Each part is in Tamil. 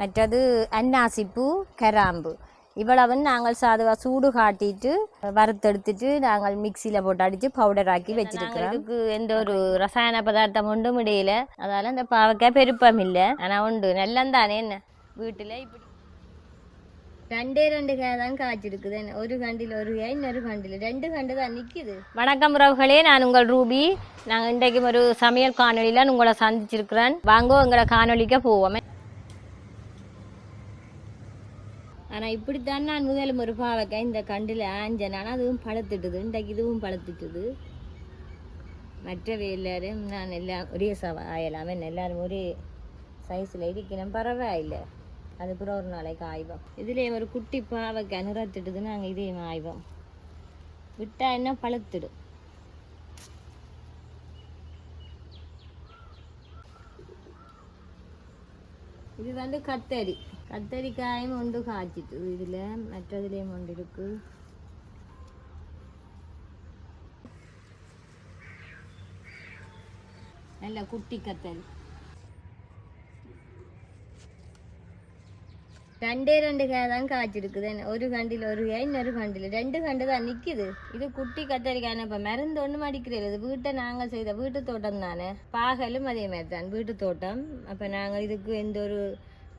மற்றது அன்னாசிப்பூ கராம்பு இவ்வளவும் நாங்கள் சாதுவாக சூடு காட்டிட்டு வறுத்தெடுத்துட்டு நாங்கள் மிக்சியில் போட்டு அடித்து பவுடர் ஆக்கி வச்சிருக்கிறோம். இதுக்கு எந்த ஒரு ரசாயன பதார்த்தம் ஒன்றும் இடையில, அதால் இந்த பாவக்காய் பெருப்பம் இல்லை. ஆனால் உண்டு நல்லந்தானே. என்ன வீட்டில் இப்படி 2 காய் தான் காய்ச்சிருக்குது. ஒரு கண்டில் ஒரு காய், இன்னொரு கண்டில் 2 கண்டு தான் நிற்கிது. வணக்கம் உறவுகளே, நான் உங்கள் ரூபி. நாங்கள் இன்றைக்கும் ஒரு சமையல் காணொலியில் உங்களை சந்திச்சிருக்கிறேன். வாங்கோ எங்களை காணொலிக்க போவோமே. ஆனால் இப்படித்தான் நான் முதலும் ஒரு பாவக்காய் இந்த கண்டில் ஆஞ்சேன். ஆனால் அதுவும் பழுத்துட்டுது. இன்றைக்கு இதுவும் பழுத்துட்டுது. மற்றவை எல்லாரும் நான் எல்லாம் ஒரே ஆயலாமே, எல்லாரும் ஒரே சைஸில் இருக்கணும். பரவாயில்லை, அதுக்கப்புறம் ஒரு நாளைக்கு ஆய்வோம். இதுலேயே ஒரு குட்டி பாவக்காய் நிறத்துட்டுது. நாங்கள் இதையும் ஆய்வோம். விட்டால் என்ன பழுத்துடும். இது வந்து கத்தரிக்காயும் ஒன்று காய்ச்சிட்டு இதில் மற்றதுலேயும் ஒன்று இருக்கு. நல்ல குட்டி கத்தரி. 2 காய் தான் காய்ச்சிருக்குது. ஒரு கண்டில் ஒரு காய், இன்னொரு கண்டில் 2 கண்டு தான் நிற்கிது. இது குட்டி கத்தரிக்காய். இப்போ மருந்து ஒன்றும் அடிக்கிறது. இது வீட்டை நாங்கள் செய்த வீட்டு தோட்டம் தானே. பாகலும் அதே மாதிரி தான் வீட்டு தோட்டம். அப்போ நாங்கள் இதுக்கு எந்த ஒரு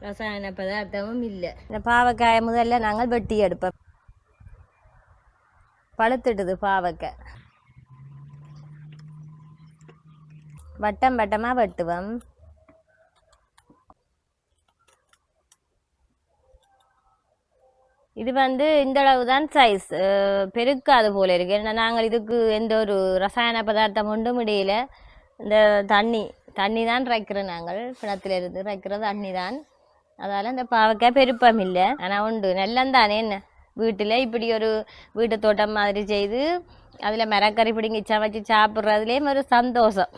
ரசாயன பதார்த்தமும் இல்லை. இந்த பாவக்காயை முதல்ல நாங்கள் வெட்டி எடுப்போம். பழுத்துட்டுது பாவக்காய். வட்டம் வட்டமாக வெட்டுவோம். இது வந்து இந்த அளவு தான் சைஸ், பெருக்காது போல இருக்கு. ஏன்னா நாங்கள் இதுக்கு எந்த ஒரு ரசாயன பதார்த்தம் ஒன்றும் இடையில. இந்த தண்ணி தான் ரைக்கிறோம். நாங்கள் கிணத்துல இருந்து ரைக்கிற தண்ணி தான். அதால் இந்த பாவக்காய் பெருப்பம் இல்லை. ஆனால் உண்டு நல்லந்தானே. என்ன வீட்டில் இப்படி ஒரு வீட்டு தோட்டம் மாதிரி செய்து அதில் மரக்கறி பிடிங்கி சமைச்சு சாப்பிட்றதுலேயும் ஒரு சந்தோஷம்.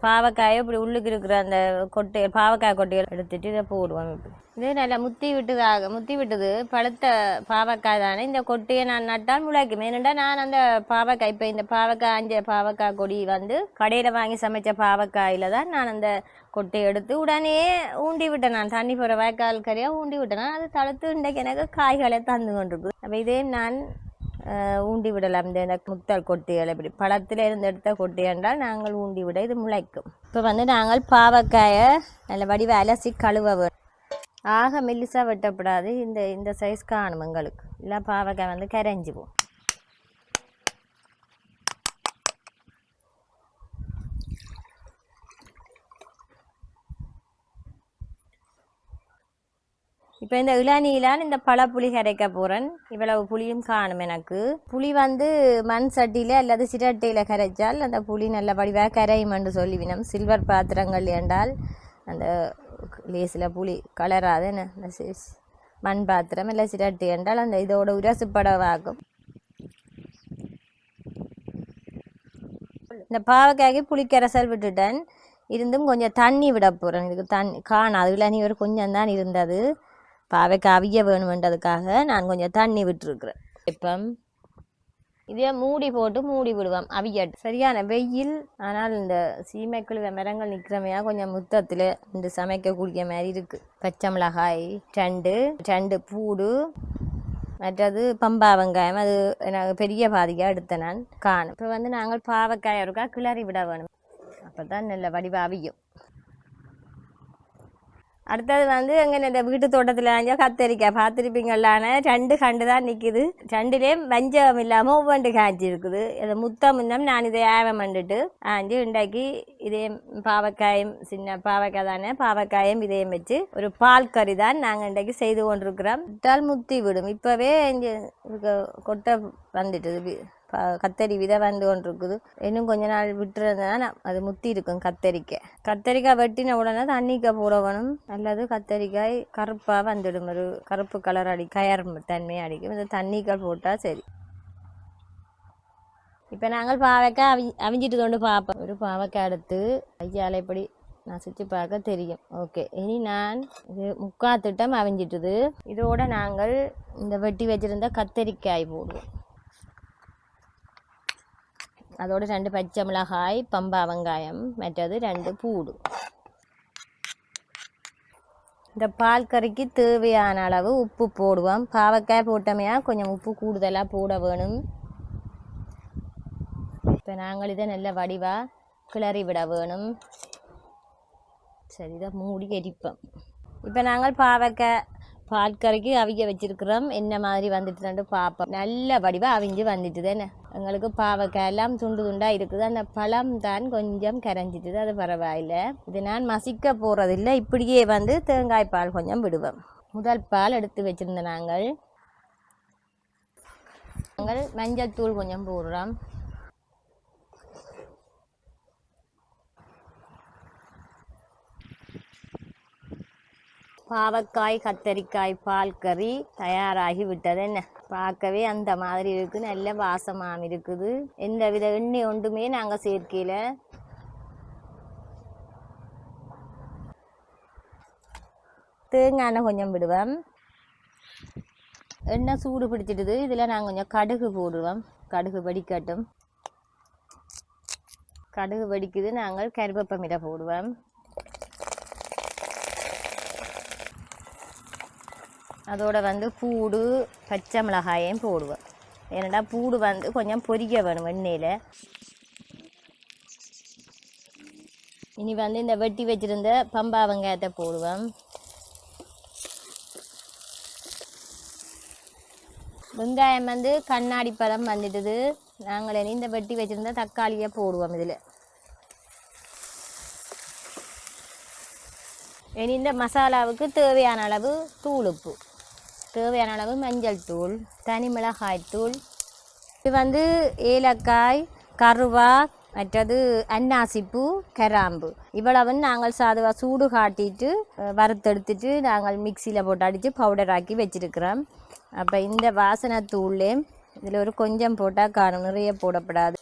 பாவக்காயை இப்படி உள்ளுக்கு இருக்கிற அந்த பாவக்காய் கொட்டைகள் எடுத்துட்டு இதை போடுவோம். இது நல்லா முத்தி விட்டுது. பழுத்த பாவக்காய் தானே. இந்த கொட்டையை நான் நட்டால் முளைக்கும். ஏனெண்டா நான் அந்த பாவக்காய் இப்போ இந்த பாவக்காய் கொடி வந்து கடையில் வாங்கி சமைச்ச பாவக்காயில் தான் நான் அந்த கொட்டையை எடுத்து உடனே ஊண்டி விட்டேன். நான் தண்ணி போகிற வாய்க்கால் கறியாக ஊண்டி விட்டேன். அது தடுத்து இன்றைக்கு எனக்கு காய்களை தந்து கொண்டிருக்குது. அப்போ இதே நான் ஊண்டி விடலாம். இந்த முத்தல் கொட்டைகள் இப்படி பழத்தில் இருந்து எடுத்த கொட்டை என்றால் நாங்கள் ஊண்டி விட இது முளைக்கும். இப்போ வந்து நாங்கள் பாவக்காயை நல்ல வடிவ அலசி கழுவ வேணும். ஆக மெல்லிசாக வெட்டப்படாது. இந்த சைஸ் காணும் எங்களுக்கு. இல்லை பாவக்காய் வந்து கரைஞ்சிவோம். இப்போ இந்த இளநீலான் இந்த பழப்புளி கரைக்க போகிறேன். இவ்வளவு புளியும் காணும் எனக்கு. புளி வந்து மண் சட்டியில் அல்லது சிரட்டையில் கரைச்சால் அந்த புளி நல்ல வடிவாக கரையுமென்று சொல்லிவினோம். சில்வர் பாத்திரங்கள் என்றால் அந்த லேசில் புளி கலராது. என்ன இந்த மண் பாத்திரம் இல்லை சிரட்டை என்றால் அந்த இதோட உரசுப்படவாகும். இந்த பாவக்காய்க்கு புளிக்கரைசல் விட்டுட்டேன். இருந்தும் கொஞ்சம் தண்ணி விட போகிறேன். இதுக்கு தண்ணி காணாது. இளநீ ஒரு கொஞ்சம் தான் இருந்தது. பாவக்காய் அவிய வேணுமென்றதுக்காக நான் கொஞ்சம் தண்ணி விட்டுருக்குறேன். இப்போ இதே மூடி விடுவோம் அவியட்டு. சரியான வெயில். ஆனால் இந்த சீமைக்குள்ள மரங்கள் நிற்கிறமையா கொஞ்சம் முத்தத்தில் இந்த சமைக்கக்கூடிய மாதிரி இருக்குது. பச்சை மிளகாய் 2 பூடு, மற்றது பம்பா வெங்காயம். அது எனக்கு பெரிய பாதிக்காக எடுத்த நான் காணும். இப்போ வந்து நாங்கள் பாவக்காய் இருக்கா கிளறி விட வேணும். அப்போ தான் நல்ல வடிவ அவியும். அடுத்தது வந்து எங்கே இந்த வீட்டு தோட்டத்தில் ஆஞ்சா கத்தரிக்காய் பார்த்துருப்பீங்களான 2 கண்டு தான் நிற்கிது. 2லேயும் வஞ்சகம் இல்லாமல் ஒவ்வொன்று காய்ச்சி இருக்குது. இதை முத்தம் நான் இதை ஆவம் பண்ணிட்டு ஆஞ்சு இன்றைக்கு இதே பாவக்காயும் சின்ன பாவக்காய் தானே. பாவக்காயும் இதையும் வச்சு ஒரு பால் கறி தான் நாங்கள் இன்றைக்கு செய்து கொண்டிருக்கிறோம். விட்டால் முத்தி விடும். இப்போவே இங்கே கொட்டை வந்துட்டுது. கத்தரி விதை வந்து கொண்டு இருக்குது. இன்னும் கொஞ்ச நாள் விட்டுறதுனா அது முத்தி இருக்கும். கத்தரிக்காய் வெட்டின உடனே தண்ணிக்க போடணும். அல்லது கத்தரிக்காய் கருப்பாக வந்துடும். ஒரு கருப்பு கலர் கயர் தன்மையை அடிக்கும். இந்த தண்ணிக்காய் போட்டால் சரி. இப்போ நாங்கள் பாவக்காய் அவிஞ்சிட்டு கொண்டு பார்ப்போம். ஒரு பாவக்காய் எடுத்து ஐயால் இப்படி நசிச்சு பார்க்க தெரியும். ஓகே, இனி நான் இது 3/4 திட்டம் அவிஞ்சிட்டுது. இதோட நாங்கள் இந்த வெட்டி வச்சிருந்த கத்தரிக்காய் போடுவோம். அதோடு 2 பச்சை மிளகாய், பம்பா வெங்காயம், மற்றது 2 பூடு. இந்த பால் கறிக்கு தேவையான அளவு உப்பு போடுவோம். பாவக்காய் போட்டமையா கொஞ்சம் உப்பு கூடுதலாக போட வேணும். இப்போ நாங்கள் இதை நல்ல வடிவாக கிளறி விட வேணும். சரி, இதை மூடி எரிப்போம். இப்போ நாங்கள் பாவக்காய் பால் கறிக்கு அவிய வச்சிருக்கிறோம். என்ன மாதிரி வந்துட்டுன்னு பார்ப்போம். நல்ல வடிவாக அவிஞ்சு வந்துட்டுது. என்ன எங்களுக்கு பாவக்காய் எல்லாம் துண்டு துண்டாக இருக்குது. அந்த பழம் தான் கொஞ்சம் கரைஞ்சிட்டுது, அது பரவாயில்லை. இது நான் மசிக்க போகிறதில்லை, இப்படியே தேங்காய் பால் கொஞ்சம் விடுவோம். முதல் பால் எடுத்து வச்சுருந்த நாங்கள் மஞ்சள் தூள் கொஞ்சம் போடுறோம். பாவக்காய் கத்தரிக்காய் பால் கறி தயாராகி விட்டது. என்ன பார்க்கவே அந்த மாதிரி இருக்குது, நல்ல வாசமாக இருக்குது. எந்த வித எண்ணெய் ஒன்றுமே நாங்கள் சேர்க்கையில. தேங்காய் எண்ணெய் கொஞ்சம் விடுவோம். எண்ணெய் சூடு பிடிச்சிடுது. இதில் நாங்கள் கொஞ்சம் கடுகு போடுவோம். கடுகு வெடிக்கட்டும். கடுகு வெடிக்குது. நாங்கள் கருவேப்பமிலை போடுவோம். அதோட பூடு பச்சை மிளகாயும் போடுவேன். ஏன்னா பூடு கொஞ்சம் பொரிக்க வேணும் எண்ணெயில். இனி இந்த வெட்டி வச்சிருந்த பம்பா வெங்காயத்தை போடுவேன். வெங்காயம் கண்ணாடி பழம் வந்துட்டுது. நாங்கள் இனி இந்த வெட்டி வச்சிருந்த தக்காளியை போடுவோம். இதில் இனி இந்த மசாலாவுக்கு தேவையான அளவு தூள் உப்பு, தேவையான அளவு மஞ்சள் தூள், தனி மிளகாய் தூள். இது ஏலக்காய், கருவா, மற்றது அன்னாசிப்பூ, கராம்பு இவ்வளவு நாங்கள் சாதுவாக சூடு காட்டிட்டு வறுத்தெடுத்துட்டு நாங்கள் மிக்சியில் போட்டு அடித்து பவுடர் ஆக்கி வச்சுருக்கிறோம். அப்போ இந்த வாசனை தூள்லே இதில் ஒரு கொஞ்சம் போட்டால் காணும், நிறைய போடப்படாது.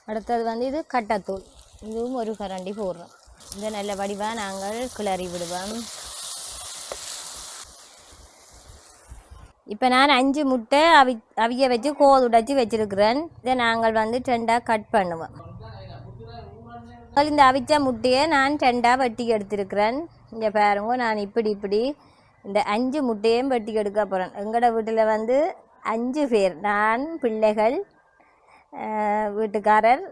அடுத்தது இது கட்டத்தூள், இதுவும் ஒரு கரண்டி போடுறோம். இந்த நல்ல வடிவாக நாங்கள் கிளறி விடுவோம். இப்போ நான் 5 முட்டை அவிய வச்சு கோதுடைச்சி வச்சுருக்கிறேன். இதை நாங்கள் 2ஆக கட் பண்ணுவோம். இந்த அவிச்ச முட்டையை நான் 2ஆக வெட்டி எடுத்துருக்கிறேன். இங்கே பாருங்க, நான் இப்படி இந்த 5 முட்டையும் வெட்டி எடுக்க போகிறேன். எங்களோட வீட்டில் 5 பேர், நான், பிள்ளைகள், வீட்டுக்காரர்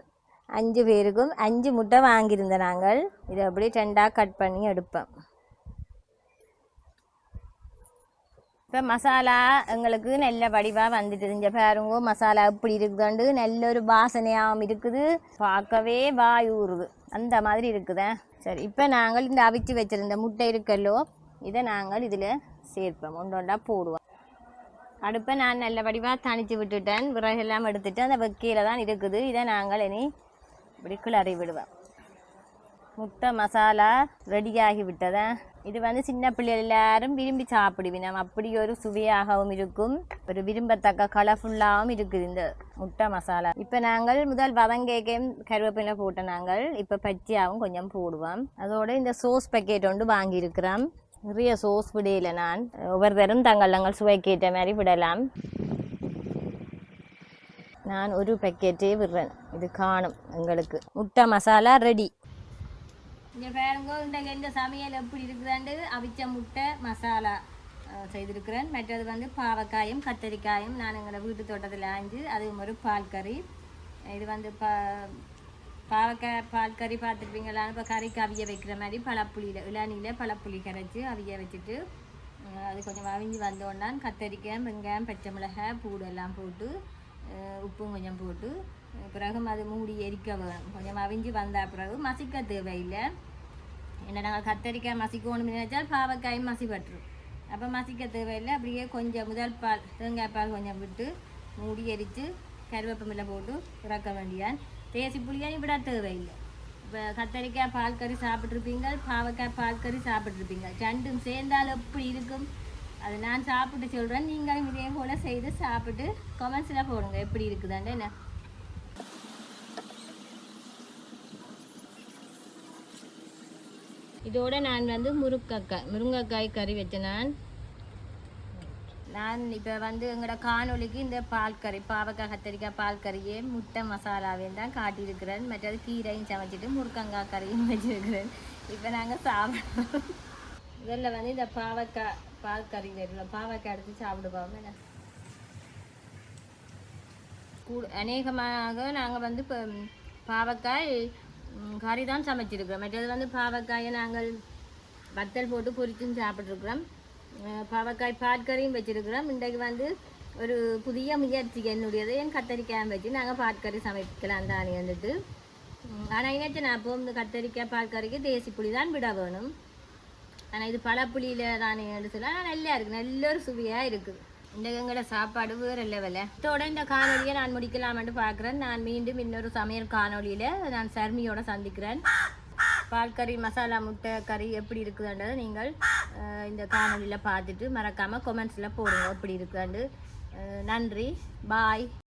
5 பேருக்கும் 5 முட்டை வாங்கியிருந்தேன். நாங்கள் இதை அப்படி 2ஆக கட் பண்ணி எடுப்போம். இப்போ மசாலா எங்களுக்கு நல்ல வடிவாக வந்துட்டு இங்கே பாருங்க. மசாலா எப்படி இருக்குதுண்டு நல்ல ஒரு வாசனையாகவும் இருக்குது, பார்க்கவே வாயூறுது, அந்த மாதிரி இருக்குதே. சரி, இப்போ நாங்கள் இந்த அவிச்சு வச்சுருந்த முட்டை இருக்கல்லோ, இதை நாங்கள் இதில் சேர்ப்போம். ஒன்றா போடுவோம். அடுப்பை நான் நல்ல வடிவாக தணித்து விட்டுட்டேன். விறகெல்லாம் எடுத்துட்டு அந்த வெக்கையில் தான் இருக்குது. இதை நாங்கள் இனி இப்படி கிளறி விடுவேன். முட்டை மசாலா ரெடியாகி விட்டதா. இது சின்ன பிள்ளைகள் எல்லாரும் விரும்பி சாப்பிடுவினோம். அப்படி ஒரு சுவையாகவும் இருக்கும், ஒரு விரும்பத்தக்க கலர்ஃபுல்லாகவும் இருக்குது இந்த முட்டை மசாலா. இப்போ நாங்கள் முதல் வதங்கேக்கையும் கருவேப்பிலை போட்ட நாங்கள் இப்போ பச்சையாகவும் கொஞ்சம் போடுவோம். அதோடு இந்த சோஸ் பேக்கெட் ஒன்று வாங்கியிருக்கிறோம். நிறைய சோஸ் விடையில நான் ஒவ்வொருத்தரும் தங்கள் சுவைக்கேற்ற மாதிரி விடலாம். நான் ஒரு பேக்கெட்டே விடுறேன். இது காணும் எங்களுக்கு. முட்டை மசாலா ரெடி. இங்கே பாருங்க, இந்த சமையல் எப்படி இருக்குதாண்டு அவிச்ச முட்டை மசாலா செய்திருக்கிறேன். மற்றது பாவக்காயும் கத்தரிக்காயும் நான் எங்களை வீட்டு தோட்டத்தில் ஆஞ்சு, அதுவும் ஒரு பால் கறி. இது பாவக்காய் பால் கறி பார்த்துருப்பீங்களான்னு. இப்போ கறிக்கு அவிய வைக்கிற மாதிரி பழப்புளியில் இளநியில் பழப்புளி கரைச்சி அவிய வச்சுட்டு அது கொஞ்சம் அவிஞ்சு வந்தோன்னான் கத்தரிக்காய், வெங்காயம், பச்சை மிளகாய், பூடு எல்லாம் போட்டு உப்பும் கொஞ்சம் போட்டு பிறகு அது மூடி எரிக்க வேணும். கொஞ்சம் அவிஞ்சு வந்த பிறகு மசிக்க தேவையில்லை. என்ன நாங்கள் கத்தரிக்காய் மசிக்கணும்னு நினைச்சால் பாவக்காயும் மசிப்பட்டுரும். அப்போ மசிக்க தேவையில்லை. அப்படியே கொஞ்சம் முதல் பால் தேங்காய் பால் கொஞ்சம் விட்டு மூடி எரித்து கருவேப்பமில்லை போட்டு இறக்க வேண்டியான். தேசி புளியானி விட தேவையில்லை. இப்போ கத்தரிக்காய் பால் கறி சாப்பிட்ருப்பீங்க, பாவக்காய் பால் கறி சாப்பிட்ருப்பீங்க. ரெண்டும் சேர்ந்தால் எப்படி இருக்கும் அது நான் சாப்பிட்டு சொல்கிறேன். நீங்களும் இதே போல் செய்து சாப்பிட்டு கமெண்ட்ஸில் போடுங்க எப்படி இருக்குதாண்டு. என்ன இதோட நான் முருங்கைக்காய் கறி வச்சேன். நான் இப்போ வந்து எங்களோட காணொலிக்கு இந்த பால் கறி பாவக்காய் கத்தரிக்காய் பால் கறியே முட்டை மசாலாவையும் தான் காட்டியிருக்கிறேன். மற்றது கீரையும் சமைச்சிட்டு முருக்கங்காய் கறியும் வச்சிருக்கிறேன். இப்போ நாங்கள் சாப்பிடுவோம். இதில் வந்து இந்த பாவக்காய் பால் கறி வேணும், பாவக்காய் எடுத்து சாப்பிடுவோம். அநேகமாக நாங்கள் வந்து இப்போ பாவக்காய் கறி தான் சமைச்சிருக்கிறோம். மற்றது வந்து பாவக்காயை நாங்கள் வத்தல் போட்டு பொரிச்சும் சாப்பிட்ருக்குறோம். பாவக்காய் பாட்கறியும் வச்சுருக்குறோம். இன்றைக்கு வந்து ஒரு புதிய முயற்சி என்னுடையது. என் கத்தரிக்காய் வச்சு நாங்கள் பாட்கறி சமைக்கலாம் தானே வந்துட்டு. ஆனால் இணைச்சு நான் இப்போ இந்த கத்தரிக்காய் பாட்கறிக்கு தேசி புளி தான் விட வேணும். ஆனால் இது பழப்புளியில் தானே சொல்ல நல்லா இருக்குது, நல்ல ஒரு சுவையாக இருக்குது. இந்த எங்களோட சாப்பாடு வேறு லெவலில். இதோட இந்த காணொலியை நான் முடிக்கலாமென்று பார்க்குறேன். நான் மீண்டும் இன்னொரு சமையல் காணொலியில் நான் சர்மியோட சந்திக்கிறேன். பால் கறி மசாலா முட்டை கறி எப்படி இருக்குதுன்றதை நீங்கள் இந்த காணொலியில் பார்த்துட்டு மறக்காமல் கொமெண்ட்ஸில் போடுங்க எப்படி இருக்குதுன்னு. நன்றி, பாய்.